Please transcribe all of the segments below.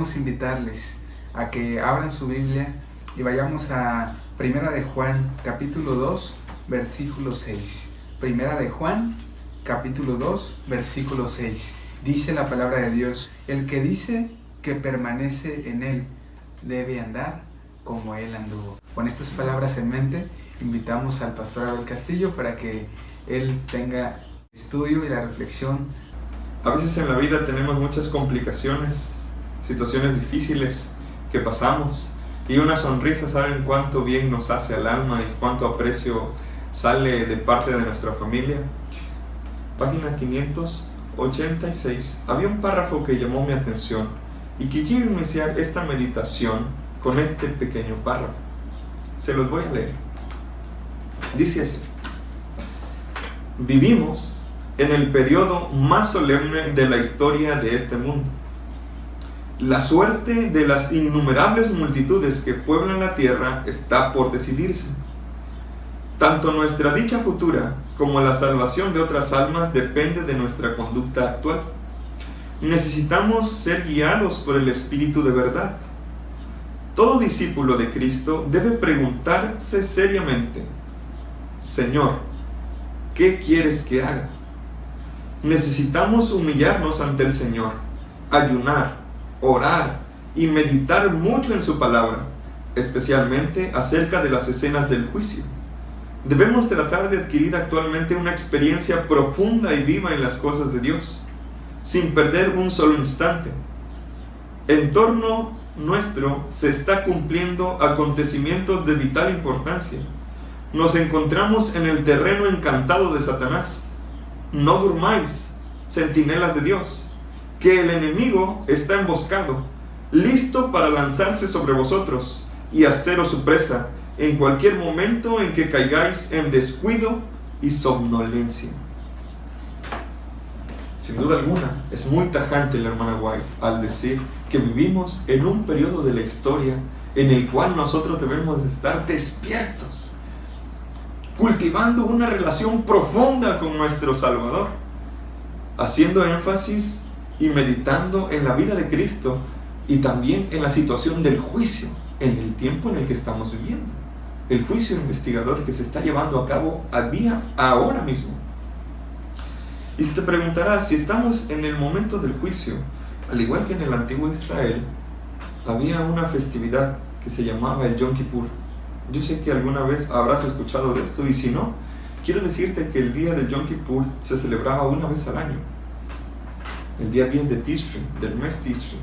queremos invitarles a que abran su Biblia y vayamos a Primera de Juan, capítulo 2, versículo 6. Primera de Juan, capítulo 2, versículo 6. Dice la palabra de Dios: el que dice que permanece en Él debe andar como Él anduvo. Con estas palabras en mente, invitamos al pastor Abel Castillo para que él tenga estudio y la reflexión. A veces en la vida tenemos muchas complicaciones, situaciones difíciles que pasamos, y una sonrisa, ¿saben cuánto bien nos hace al alma y cuánto aprecio sale de parte de nuestra familia? Página 586. Había un párrafo que llamó mi atención y que quiero iniciar esta meditación con este pequeño párrafo. Se los voy a leer. Dice así: vivimos en el periodo más solemne de la historia de este mundo. La suerte de las innumerables multitudes que pueblan la tierra está por decidirse. Tanto nuestra dicha futura como la salvación de otras almas depende de nuestra conducta actual. Necesitamos ser guiados por el Espíritu de verdad. Todo discípulo de Cristo debe preguntarse seriamente: Señor, ¿qué quieres que haga? Necesitamos humillarnos ante el Señor, ayunar, orar y meditar mucho en su palabra, especialmente acerca de las escenas del juicio. Debemos tratar de adquirir actualmente una experiencia profunda y viva en las cosas de Dios, sin perder un solo instante. En torno nuestro se está cumpliendo acontecimientos de vital importancia. Nos encontramos en el terreno encantado de Satanás. No durmáis, centinelas de Dios, que el enemigo está emboscado, listo para lanzarse sobre vosotros y haceros su presa en cualquier momento en que caigáis en descuido y somnolencia. Sin duda alguna, es muy tajante la hermana White al decir que vivimos en un periodo de la historia en el cual nosotros debemos estar despiertos, cultivando una relación profunda con nuestro Salvador, haciendo énfasis y meditando en la vida de Cristo y también en la situación del juicio en el tiempo en el que estamos viviendo, el juicio investigador que se está llevando a cabo ahora mismo. Y si te preguntarás si estamos en el momento del juicio, al igual que en el antiguo Israel, había una festividad que se llamaba el Yom Kippur. Yo sé que alguna vez habrás escuchado de esto, y si no, quiero decirte que el día del Yom Kippur se celebraba una vez al año, el día 10 de Tishri, del mes Tishri.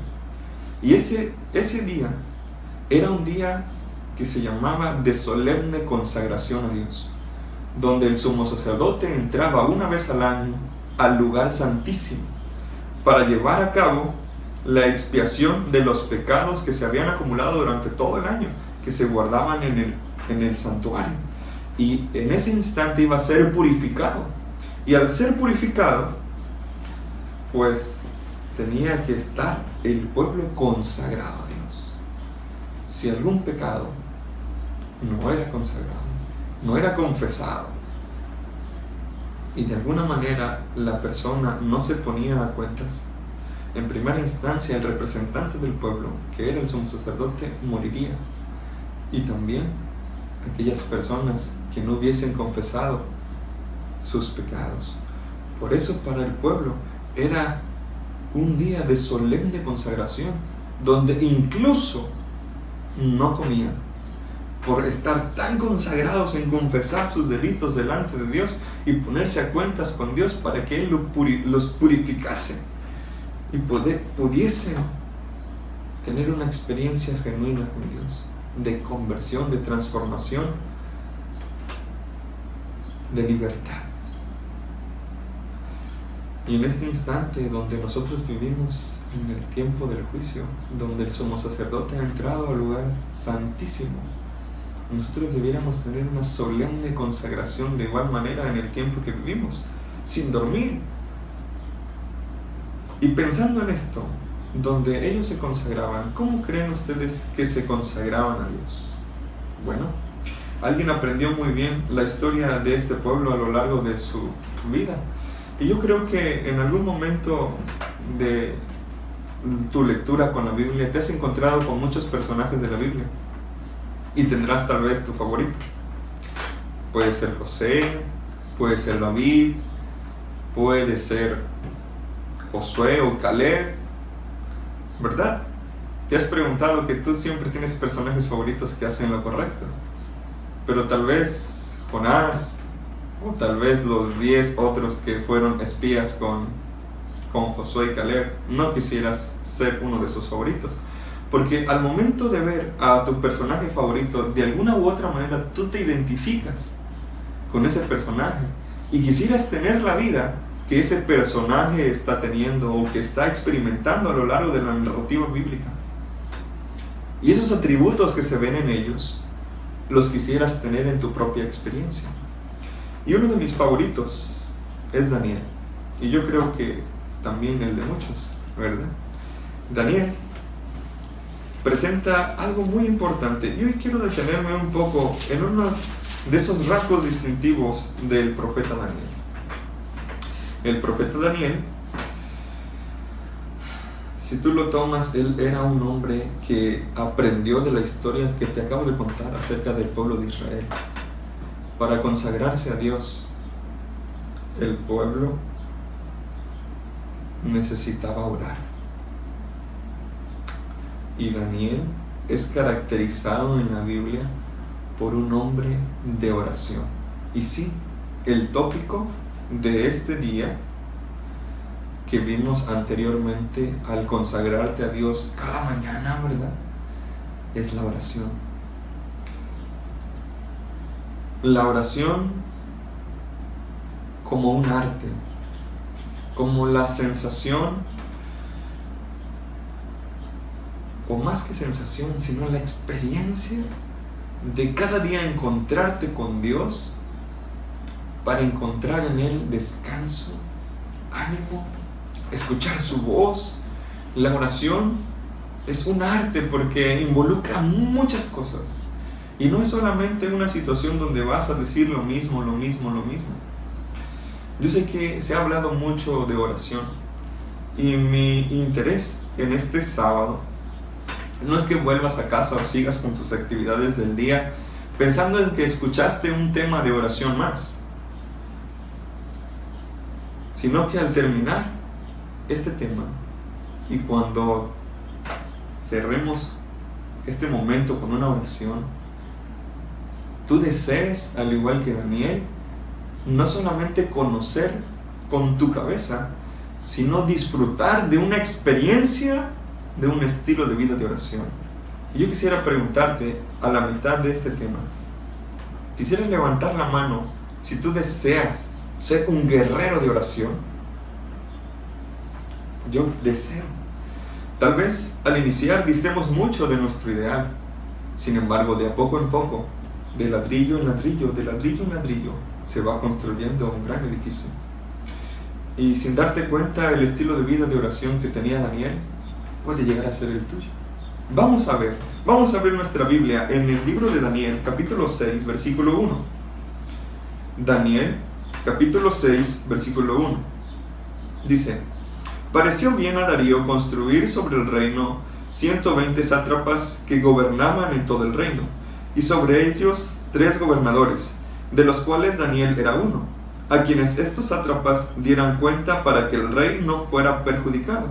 Y ese día era un día que se llamaba de solemne consagración a Dios, donde el sumo sacerdote entraba una vez al año al lugar santísimo para llevar a cabo la expiación de los pecados que se habían acumulado durante todo el año, que se guardaban en el santuario. Y en ese instante iba a ser purificado. Y al ser purificado, pues tenía que estar el pueblo consagrado a Dios. Si algún pecado no era consagrado, no era confesado, y de alguna manera la persona no se ponía a cuentas, en primera instancia el representante del pueblo, que era el sumo sacerdote, moriría. Y también aquellas personas que no hubiesen confesado sus pecados. Por eso para el pueblo era un día de solemne consagración, donde incluso no comían, por estar tan consagrados en confesar sus delitos delante de Dios y ponerse a cuentas con Dios para que Él los purificase y pudiesen tener una experiencia genuina con Dios, de conversión, de transformación, de libertad. Y en este instante donde nosotros vivimos en el tiempo del juicio, donde el sumo sacerdote ha entrado al lugar santísimo, nosotros debiéramos tener una solemne consagración de igual manera en el tiempo que vivimos, sin dormir. Y pensando en esto, donde ellos se consagraban, ¿cómo creen ustedes que se consagraban a Dios? Bueno, alguien aprendió muy bien la historia de este pueblo a lo largo de su vida. Y yo creo que en algún momento de tu lectura con la Biblia, te has encontrado con muchos personajes de la Biblia y tendrás tal vez tu favorito. Puede ser José, puede ser David, puede ser Josué o Caleb, ¿verdad? Te has preguntado que tú siempre tienes personajes favoritos que hacen lo correcto, pero tal vez Jonás, o tal vez los 10 otros que fueron espías con Josué y Caleb, no quisieras ser uno de sus favoritos, porque al momento de ver a tu personaje favorito, de alguna u otra manera tú te identificas con ese personaje y quisieras tener la vida que ese personaje está teniendo o que está experimentando a lo largo de la narrativa bíblica. Y esos atributos que se ven en ellos, los quisieras tener en tu propia experiencia. Y uno de mis favoritos es Daniel, y yo creo que también el de muchos, ¿verdad? Daniel presenta algo muy importante, y hoy quiero detenerme un poco en uno de esos rasgos distintivos del profeta Daniel. El profeta Daniel, si tú lo tomas, él era un hombre que aprendió de la historia que te acabo de contar acerca del pueblo de Israel. Para consagrarse a Dios, el pueblo necesitaba orar. Y Daniel es caracterizado en la Biblia por un hombre de oración. Y sí, el tópico de este día que vimos anteriormente al consagrarte a Dios cada mañana, ¿verdad? Es la oración. La oración como un arte, como la sensación, o más que sensación, sino la experiencia de cada día encontrarte con Dios para encontrar en Él descanso, ánimo, escuchar su voz. La oración es un arte porque involucra muchas cosas. Y no es solamente una situación donde vas a decir lo mismo. Yo sé que se ha hablado mucho de oración. Y mi interés en este sábado no es que vuelvas a casa o sigas con tus actividades del día pensando en que escuchaste un tema de oración más, sino que al terminar este tema y cuando cerremos este momento con una oración, tú desees, al igual que Daniel, no solamente conocer con tu cabeza, sino disfrutar de una experiencia, de un estilo de vida de oración. Y yo quisiera preguntarte a la mitad de este tema, quisiera levantar la mano si tú deseas ser un guerrero de oración. Yo deseo. Tal vez al iniciar distemos mucho de nuestro ideal. Sin embargo, de a poco en poco, de ladrillo en ladrillo, de ladrillo en ladrillo, se va construyendo un gran edificio. Y sin darte cuenta, el estilo de vida de oración que tenía Daniel puede llegar a ser el tuyo. Vamos a ver nuestra Biblia en el libro de Daniel, capítulo 6, versículo 1. Daniel, capítulo 6, versículo 1. Dice: pareció bien a Darío construir sobre el reino 120 sátrapas que gobernaban en todo el reino, y sobre ellos 3 gobernadores, de los cuales Daniel era uno, a quienes estos sátrapas dieran cuenta para que el rey no fuera perjudicado.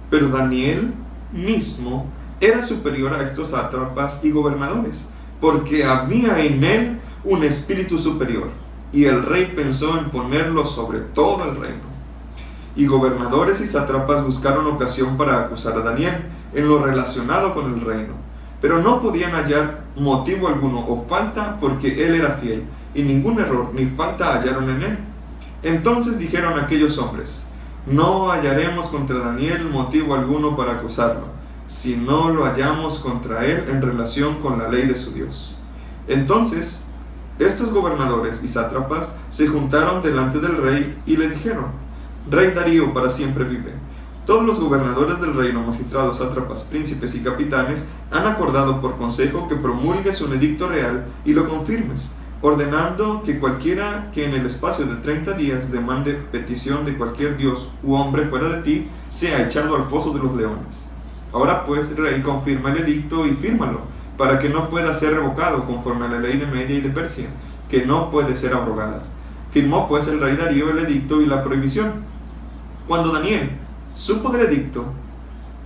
Pero Daniel mismo era superior a estos sátrapas y gobernadores, porque había en él un espíritu superior, y el rey pensó en ponerlo sobre todo el reino. Y gobernadores y sátrapas buscaron ocasión para acusar a Daniel en lo relacionado con el reino, pero no podían hallar motivo alguno o falta, porque él era fiel, y ningún error ni falta hallaron en él. Entonces dijeron aquellos hombres: no hallaremos contra Daniel motivo alguno para acusarlo, si no lo hallamos contra él en relación con la ley de su Dios. Entonces estos gobernadores y sátrapas se juntaron delante del rey y le dijeron: Rey Darío, para siempre vive. Todos los gobernadores del reino, magistrados, sátrapas, príncipes y capitanes, han acordado por consejo que promulgues un edicto real y lo confirmes, ordenando que cualquiera que en el espacio de 30 días demande petición de cualquier dios u hombre fuera de ti, sea echado al foso de los leones. Ahora pues, rey, confirma el edicto y fírmalo, para que no pueda ser revocado conforme a la ley de Media y de Persia, que no puede ser abrogada. Firmó pues el rey Darío el edicto y la prohibición. Cuando Daniel supo del edicto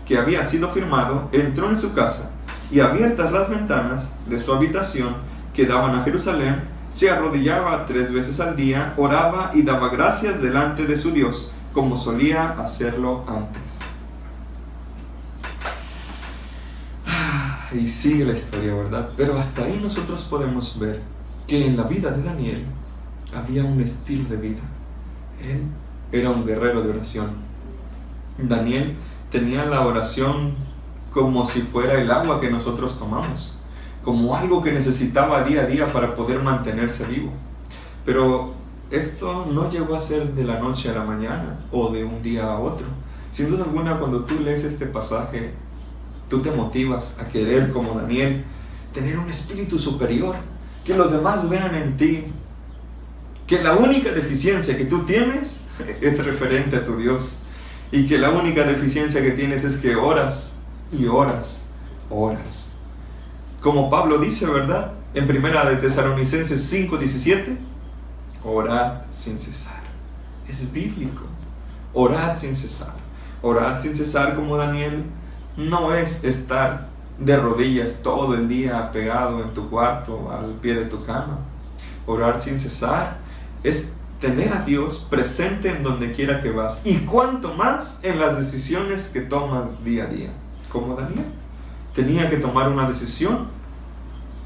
que había sido firmado, entró en su casa, y abiertas las ventanas de su habitación que daban a Jerusalén, se arrodillaba 3 veces al día, oraba y daba gracias delante de su Dios, como solía hacerlo antes. Y sigue la historia, ¿verdad? Pero hasta ahí nosotros podemos ver que en la vida de Daniel había un estilo de vida. Él era un guerrero de oración. Daniel tenía la oración como si fuera el agua que nosotros tomamos, como algo que necesitaba día a día para poder mantenerse vivo. Pero esto no llegó a ser de la noche a la mañana o de un día a otro. Sin duda alguna, cuando tú lees este pasaje, tú te motivas a querer, como Daniel, tener un espíritu superior, que los demás vean en ti que la única deficiencia que tú tienes es referente a tu Dios, y que la única deficiencia que tienes es que oras y oras. Como Pablo dice, ¿verdad? En 1 de Tesalonicenses 5:17, orad sin cesar. Es bíblico. Orad sin cesar. Orar sin cesar como Daniel no es estar de rodillas todo el día pegado en tu cuarto, al pie de tu cama. Orar sin cesar es tener a Dios presente en donde quiera que vas, y cuanto más en las decisiones que tomas día a día. Como Daniel tenía que tomar una decisión,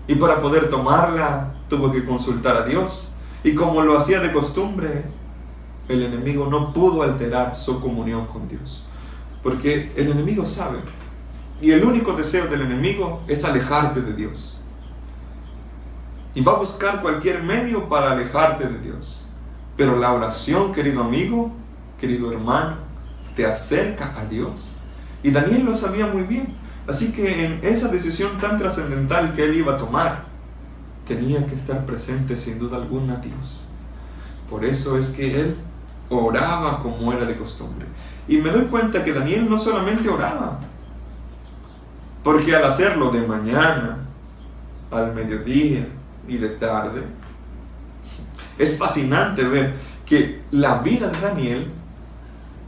y para poder tomarla tuvo que consultar a Dios, y como lo hacía de costumbre, el enemigo no pudo alterar su comunión con Dios, porque el enemigo sabe, y el único deseo del enemigo es alejarte de Dios, y va a buscar cualquier medio para alejarte de Dios. Pero la oración, querido amigo, querido hermano, te acerca a Dios. Y Daniel lo sabía muy bien. Así que en esa decisión tan trascendental que él iba a tomar, tenía que estar presente sin duda alguna Dios. Por eso es que él oraba como era de costumbre. Y me doy cuenta que Daniel no solamente oraba, porque al hacerlo de mañana, al mediodía y de tarde, es fascinante ver que la vida de Daniel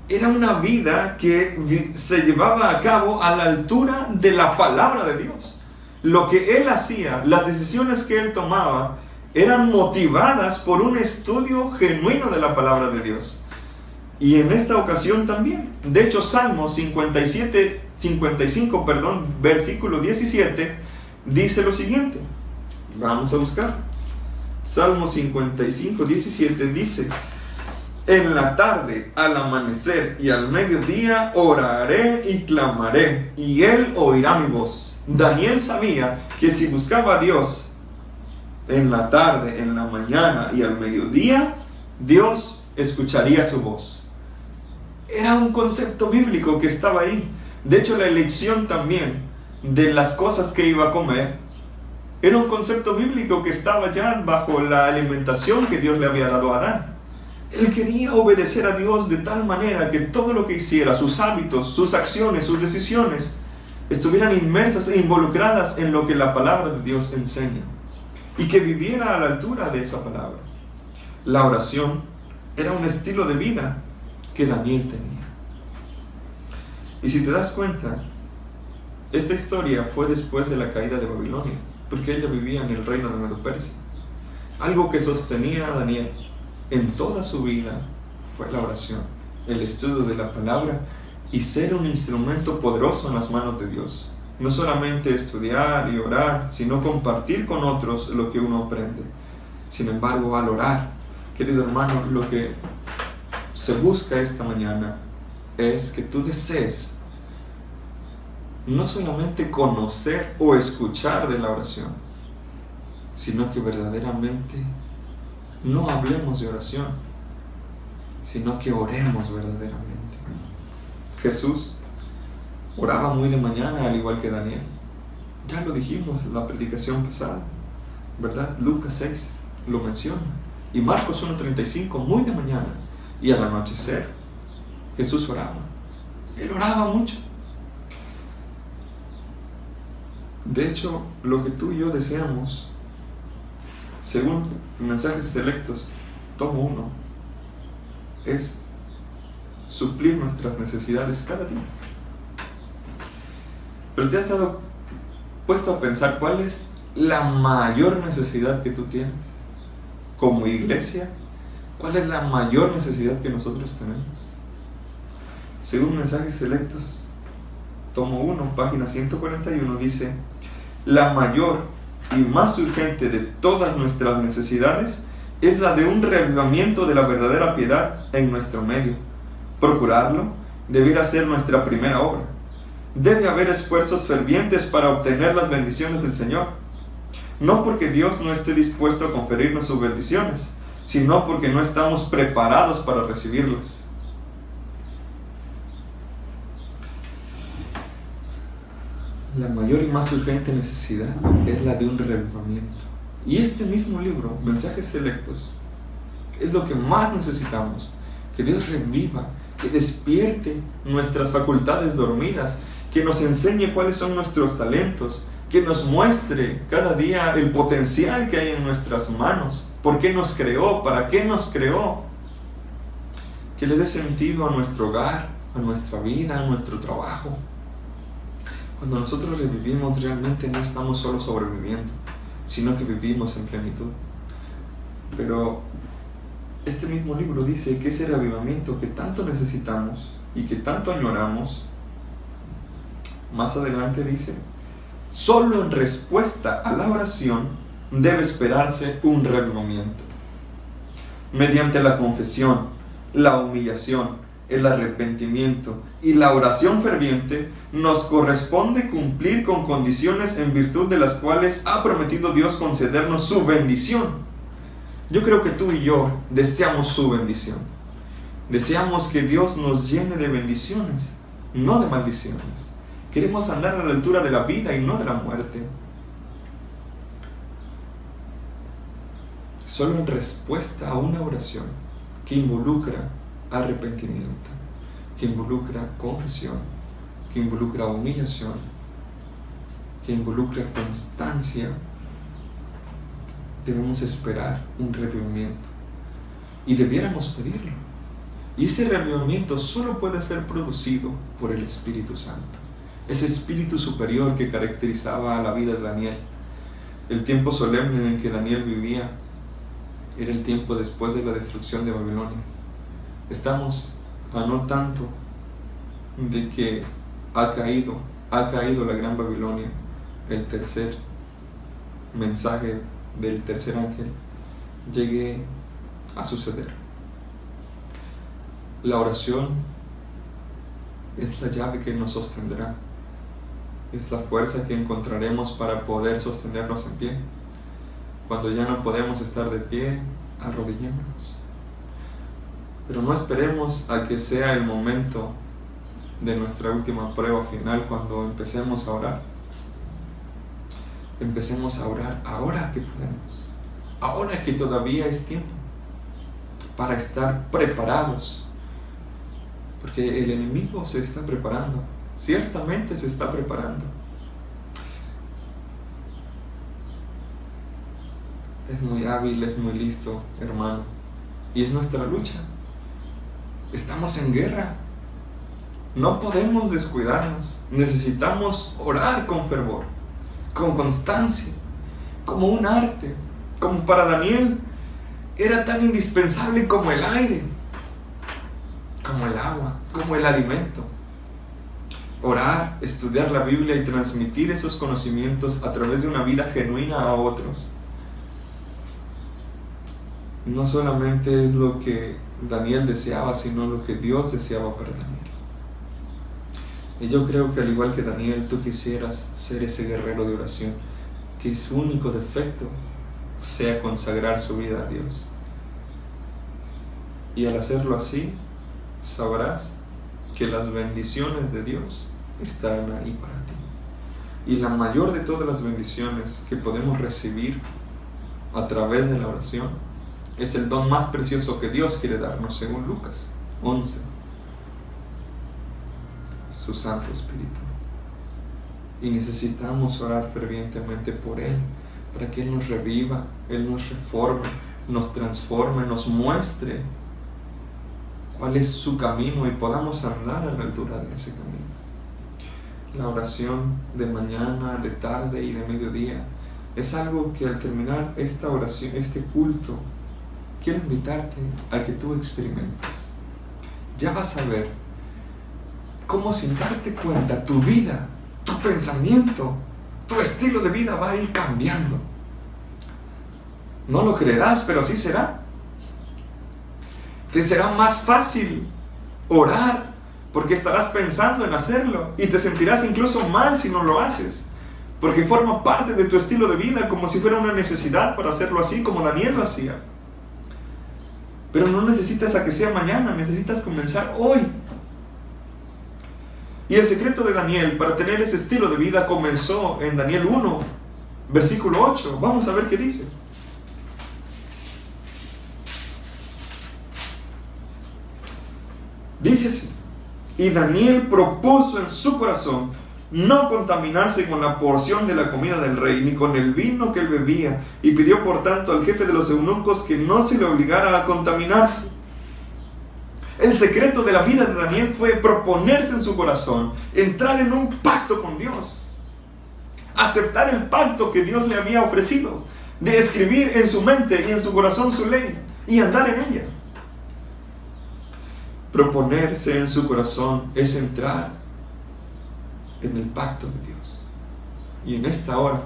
era una vida que se llevaba a cabo a la altura de la palabra de Dios. Lo que él hacía, las decisiones que él tomaba, eran motivadas por un estudio genuino de la palabra de Dios. Y en esta ocasión también. De hecho, Salmo 55, versículo 17, dice lo siguiente. Vamos a buscar. Salmo 55, 17 dice: en la tarde, al amanecer y al mediodía oraré y clamaré, y él oirá mi voz. Daniel sabía que si buscaba a Dios en la tarde, en la mañana y al mediodía, Dios escucharía su voz. Era un concepto bíblico que estaba ahí. De hecho, la elección también de las cosas que iba a comer era un concepto bíblico que estaba ya bajo la alimentación que Dios le había dado a Adán. Él quería obedecer a Dios de tal manera que todo lo que hiciera, sus hábitos, sus acciones, sus decisiones, estuvieran inmersas e involucradas en lo que la palabra de Dios enseña, y que viviera a la altura de esa palabra. La oración era un estilo de vida que Daniel tenía. Y si te das cuenta, esta historia fue después de la caída de Babilonia, porque ella vivía en el reino de Medo-Persia. Algo que sostenía a Daniel en toda su vida fue la oración, el estudio de la palabra y ser un instrumento poderoso en las manos de Dios. No solamente estudiar y orar, sino compartir con otros lo que uno aprende. Sin embargo, al orar, querido hermano, lo que se busca esta mañana es que tú desees no solamente conocer o escuchar de la oración, sino que verdaderamente no hablemos de oración, sino que oremos verdaderamente. Jesús oraba muy de mañana, al igual que Daniel. Ya lo dijimos en la predicación pasada, ¿verdad? Lucas 6. lo menciona. Y Marcos 1:35, muy de mañana y al anochecer, Jesús oraba. Él oraba mucho. De hecho, lo que tú y yo deseamos, según Mensajes Selectos, tomo 1, es suplir nuestras necesidades cada día. Pero ¿te has puesto a pensar cuál es la mayor necesidad que tú tienes como iglesia? ¿Cuál es la mayor necesidad que nosotros tenemos? Según Mensajes Selectos, tomo 1, página 141, dice: la mayor y más urgente de todas nuestras necesidades es la de un reavivamiento de la verdadera piedad en nuestro medio. Procurarlo debiera ser nuestra primera obra. Debe haber esfuerzos fervientes para obtener las bendiciones del Señor. No porque Dios no esté dispuesto a conferirnos sus bendiciones, sino porque no estamos preparados para recibirlas. La mayor y más urgente necesidad es la de un reavivamiento. Y este mismo libro, Mensajes Selectos, es lo que más necesitamos. Que Dios reviva, que despierte nuestras facultades dormidas, que nos enseñe cuáles son nuestros talentos, que nos muestre cada día el potencial que hay en nuestras manos, por qué nos creó, para qué nos creó, que le dé sentido a nuestro hogar, a nuestra vida, a nuestro trabajo. Cuando nosotros revivimos, realmente no estamos solo sobreviviendo, sino que vivimos en plenitud. Pero este mismo libro dice que ese reavivamiento que tanto necesitamos y que tanto añoramos, más adelante dice: solo en respuesta a la oración debe esperarse un reavivamiento. Mediante la confesión, la humillación, el arrepentimiento y la oración ferviente, nos corresponde cumplir con condiciones en virtud de las cuales ha prometido Dios concedernos su bendición. Yo creo que tú y yo deseamos su bendición. Deseamos que Dios nos llene de bendiciones, no de maldiciones. Queremos andar a la altura de la vida y no de la muerte. Solo en respuesta a una oración que involucra arrepentimiento, que involucra confesión, que involucra humillación, que involucra constancia, debemos esperar un reavivamiento y debiéramos pedirlo. Y ese reavivamiento solo puede ser producido por el Espíritu Santo, ese espíritu superior que caracterizaba a la vida de Daniel. El tiempo solemne en que Daniel vivía era el tiempo después de la destrucción de Babilonia. Estamos a no tanto de que ha caído la gran Babilonia, el tercer mensaje del tercer ángel llegue a suceder. La oración es la llave que nos sostendrá, es la fuerza que encontraremos para poder sostenernos en pie. Cuando ya no podemos estar de pie, arrodillémonos. Pero no esperemos a que sea el momento de nuestra última prueba final cuando empecemos a orar. Empecemos a orar ahora que podemos, ahora que todavía es tiempo, para estar preparados, porque el enemigo se está preparando, ciertamente se está preparando. Es muy hábil, es muy listo, hermano, y es nuestra lucha. Estamos en guerra, no podemos descuidarnos, necesitamos orar con fervor, con constancia, como un arte, como para Daniel era tan indispensable como el aire, como el agua, como el alimento. Orar, estudiar la Biblia y transmitir esos conocimientos a través de una vida genuina a otros. No solamente es lo que Daniel deseaba, sino lo que Dios deseaba para Daniel. Y yo creo que al igual que Daniel, tú quisieras ser ese guerrero de oración, que su único defecto sea consagrar su vida a Dios. Y al hacerlo así, sabrás que las bendiciones de Dios estarán ahí para ti. Y la mayor de todas las bendiciones que podemos recibir a través de la oración es el don más precioso que Dios quiere darnos, según Lucas 11. Su Santo Espíritu. Y necesitamos orar fervientemente por Él, para que Él nos reviva, Él nos reforme, nos transforme, nos muestre cuál es su camino y podamos andar a la altura de ese camino. La oración de mañana, de tarde y de mediodía es algo que al terminar esta oración, este culto, quiero invitarte a que tú experimentes. Ya vas a ver cómo, sin darte cuenta, tu vida, tu pensamiento, tu estilo de vida va a ir cambiando. No lo creerás, pero así será. Te será más fácil orar porque estarás pensando en hacerlo y te sentirás incluso mal si no lo haces, porque forma parte de tu estilo de vida, como si fuera una necesidad para hacerlo así, como Daniel lo hacía. Pero no necesitas a que sea mañana, necesitas comenzar hoy. Y el secreto de Daniel para tener ese estilo de vida comenzó en Daniel 1, versículo 8. Vamos a ver qué dice. Dice así: y Daniel propuso en su corazón no contaminarse con la porción de la comida del rey, ni con el vino que él bebía, y pidió por tanto al jefe de los eunucos que no se le obligara a contaminarse. El secreto de la vida de Daniel fue proponerse en su corazón, entrar en un pacto con Dios, aceptar el pacto que Dios le había ofrecido, de escribir en su mente y en su corazón su ley, y andar en ella. Proponerse en su corazón es entrar en el pacto de Dios. Y en esta hora,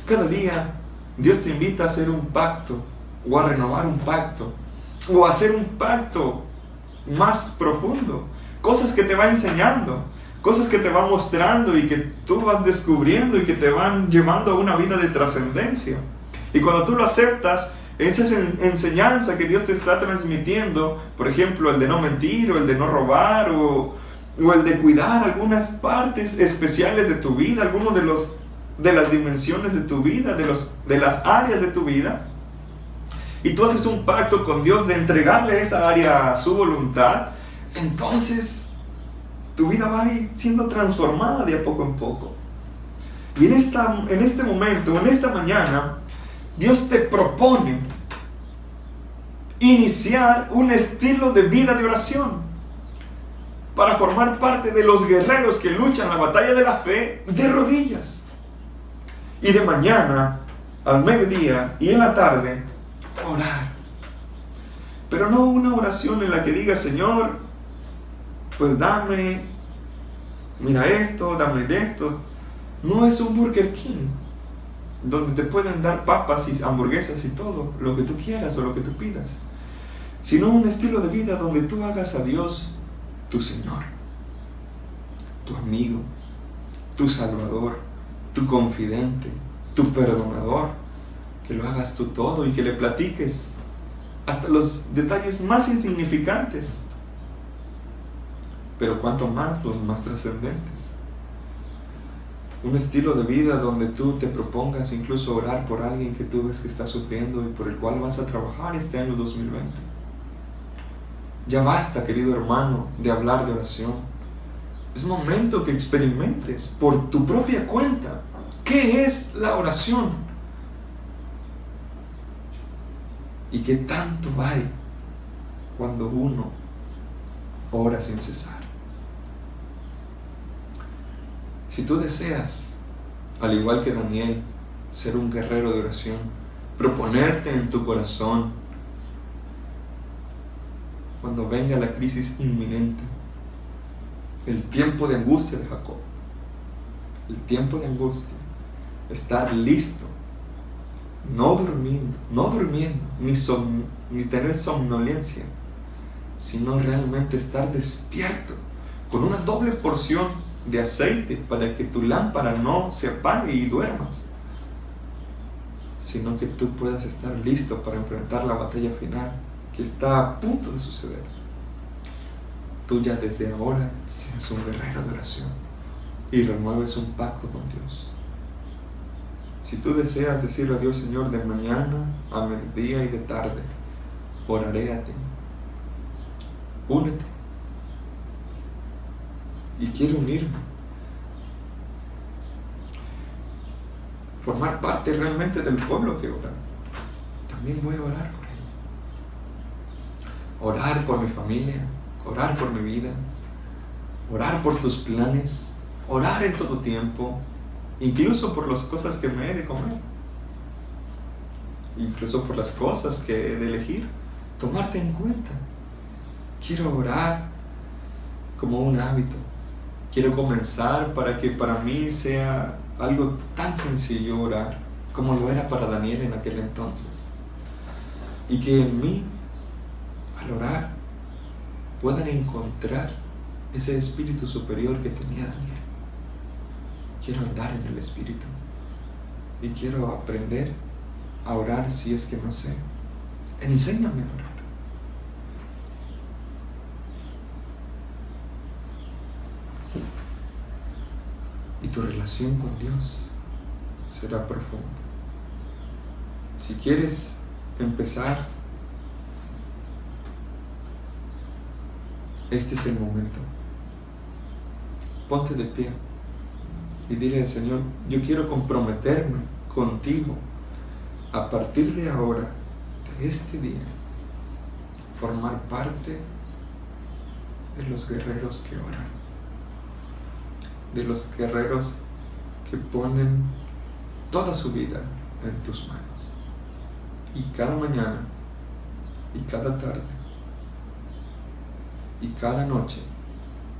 cada día, Dios te invita a hacer un pacto, o a renovar un pacto, o a hacer un pacto más profundo. Cosas que te va enseñando, cosas que te va mostrando y que tú vas descubriendo y que te van llevando a una vida de trascendencia. Y cuando tú lo aceptas, esa enseñanza que Dios te está transmitiendo, por ejemplo, el de no mentir, o el de no robar, o el de cuidar algunas partes especiales de tu vida, algunos de las dimensiones de tu vida, de las áreas de tu vida, y tú haces un pacto con Dios de entregarle esa área a su voluntad, entonces tu vida va a ir siendo transformada de a poco en poco. Y en este momento, en esta mañana, Dios te propone iniciar un estilo de vida de oración para formar parte de los guerreros que luchan la batalla de la fe de rodillas. Y de mañana, al mediodía y en la tarde, orar. Pero no una oración en la que diga: Señor, pues dame, mira esto, dame esto. No es un Burger King donde te pueden dar papas y hamburguesas y todo, lo que tú quieras o lo que tú pidas, sino un estilo de vida donde tú hagas a Dios tu Señor, tu amigo, tu Salvador, tu confidente, tu perdonador, que lo hagas tú todo y que le platiques hasta los detalles más insignificantes, pero cuanto más los más trascendentes. Un estilo de vida donde tú te propongas incluso orar por alguien que tú ves que está sufriendo y por el cual vas a trabajar este año 2020. Ya basta, querido hermano, de hablar de oración. Es momento que experimentes por tu propia cuenta qué es la oración y qué tanto hay cuando uno ora sin cesar. Si tú deseas, al igual que Daniel, ser un guerrero de oración, proponerte en tu corazón, cuando venga la crisis inminente, el tiempo de angustia de Jacob, el tiempo de angustia, estar listo, no durmiendo, ni tener somnolencia, sino realmente estar despierto, con una doble porción de aceite para que tu lámpara no se apague y duermas, sino que tú puedas estar listo para enfrentar la batalla final que está a punto de suceder. Tú ya desde ahora seas un guerrero de oración y renueves un pacto con Dios. Si tú deseas decirle a Dios, Señor, de mañana a mediodía y de tarde, oraré a ti. Únete. Y quiero unirme. Formar parte realmente del pueblo que ora. También voy a orar por él. Orar por mi familia, orar por mi vida, orar por tus planes, orar en todo tiempo, incluso por las cosas que me he de comer, incluso por las cosas que he de elegir, tomarte en cuenta. Quiero orar como un hábito. Quiero comenzar para que para mí sea algo tan sencillo orar como lo era para Daniel en aquel entonces. Y que en mí, al orar, puedan encontrar ese espíritu superior que tenía Daniel. Quiero andar en el espíritu y quiero aprender a orar si es que no sé. Enséñame a orar. Y tu relación con Dios será profunda. Si quieres empezar, este es el momento. Ponte de pie y dile al Señor, yo quiero comprometerme contigo a partir de ahora, de este día, formar parte de los guerreros que oran, de los guerreros que ponen toda su vida en tus manos. Y cada mañana, y cada tarde, y cada noche,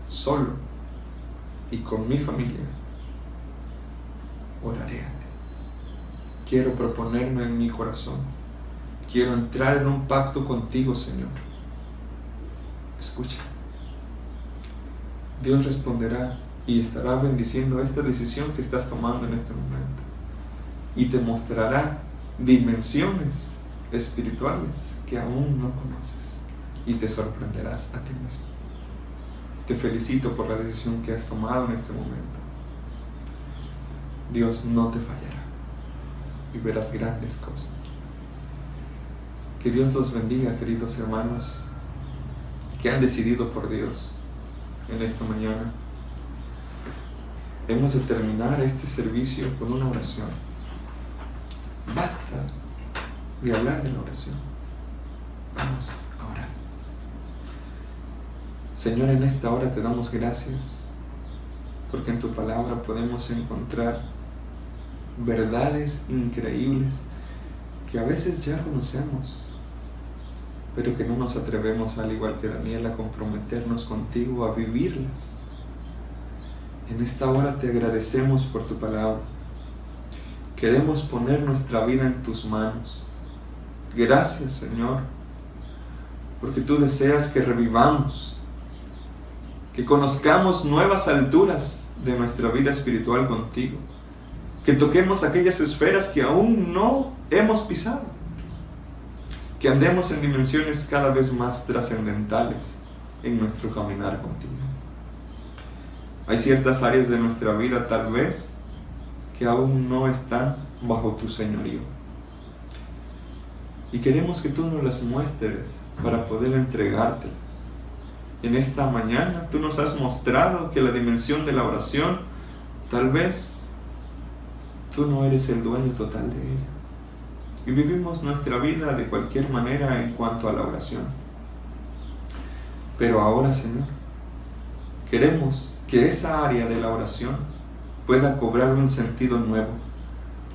solo y con mi familia, oraré a ti. Quiero proponerme en mi corazón. Quiero entrar en un pacto contigo, Señor. Escucha. Dios responderá y estará bendiciendo esta decisión que estás tomando en este momento. Y te mostrará dimensiones espirituales que aún no conoces. Y te sorprenderás a ti mismo. Te felicito por la decisión que has tomado en este momento. Dios no te fallará y verás grandes cosas. Que Dios los bendiga, queridos hermanos que han decidido por Dios en esta mañana. Hemos de terminar este servicio con una oración. Basta de hablar de la oración. Vamos a orar. Señor, en esta hora te damos gracias porque en tu palabra podemos encontrar verdades increíbles que a veces ya conocemos, pero que no nos atrevemos, al igual que Daniel, a comprometernos contigo, a vivirlas. En esta hora te agradecemos por tu palabra. Queremos poner nuestra vida en tus manos. Gracias, Señor, porque tú deseas que revivamos, que conozcamos nuevas alturas de nuestra vida espiritual contigo, que toquemos aquellas esferas que aún no hemos pisado, que andemos en dimensiones cada vez más trascendentales en nuestro caminar contigo. Hay ciertas áreas de nuestra vida tal vez que aún no están bajo tu señorío y queremos que tú nos las muestres para poder entregártelas. En esta mañana tú nos has mostrado que la dimensión de la oración, tal vez tú no eres el dueño total de ella. Y vivimos nuestra vida de cualquier manera en cuanto a la oración. Pero ahora, Señor, queremos que esa área de la oración pueda cobrar un sentido nuevo,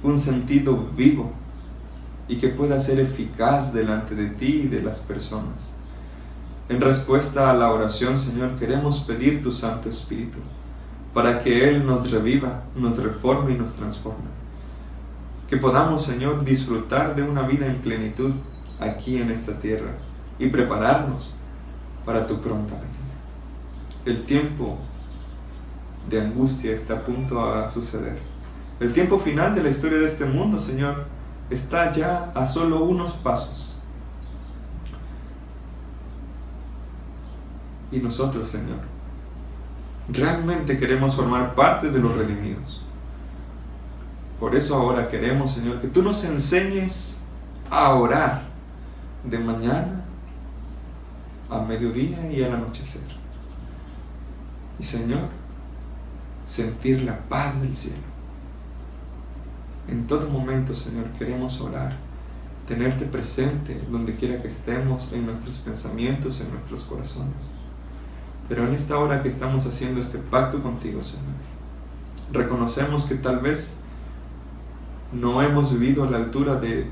un sentido vivo, y que pueda ser eficaz delante de ti y de las personas. En respuesta a la oración, Señor, queremos pedir tu Santo Espíritu para que Él nos reviva, nos reforme y nos transforme. Que podamos, Señor, disfrutar de una vida en plenitud aquí en esta tierra y prepararnos para tu pronta venida. El tiempo de angustia está a punto a suceder. El tiempo final de la historia de este mundo, Señor, está ya a solo unos pasos. Y nosotros, Señor, realmente queremos formar parte de los redimidos. Por eso ahora queremos, Señor, que tú nos enseñes a orar de mañana, a mediodía y al anochecer. Y Señor, sentir la paz del cielo. En todo momento, Señor, queremos orar, tenerte presente donde quiera que estemos, en nuestros pensamientos, en nuestros corazones. Pero en esta hora que estamos haciendo este pacto contigo, Señor, reconocemos que tal vez no hemos vivido a la altura de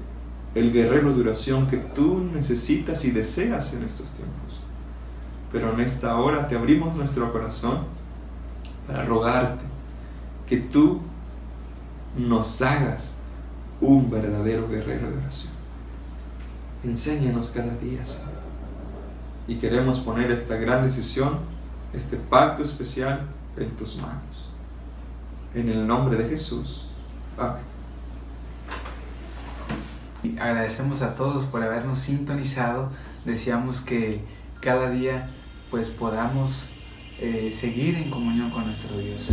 el guerrero de oración que tú necesitas y deseas en estos tiempos. Pero en esta hora te abrimos nuestro corazón para rogarte que tú nos hagas un verdadero guerrero de oración. Enséñanos cada día, Señor. Y queremos poner esta gran decisión, este pacto especial en tus manos. En el nombre de Jesús. Amén. Y agradecemos a todos por habernos sintonizado. Deseamos que cada día pues podamos seguir en comunión con nuestro Dios.